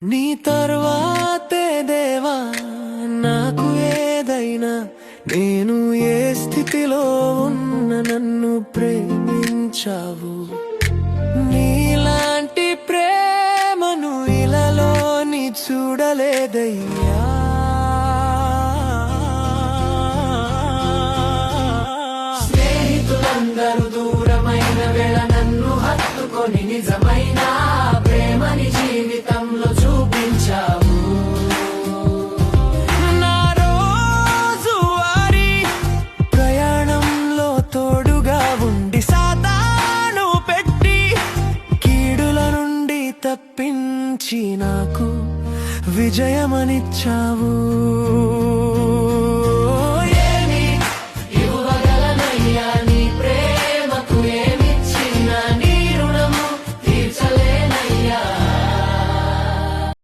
నీ తర్వాతే దేవా నాకు ఏదైనా, నేను ఏ స్థితిలో ఉన్న నన్ను ప్రేమించావు. నీలాంటి ప్రేమను ఇలాలోని చూడలేదయ్యా. స్నేహితులందరూ దూరమైన వేళ నన్ను హత్తుకొని నిజమైన ప్రేమని జీవితంలో చూపించావు. నా రోజువారీ ప్రయాణంలో తోడుగా ఉండి సాతాను పెట్టి కీడుల నుండి తప్పించి నాకు విజయమనిచ్చావు.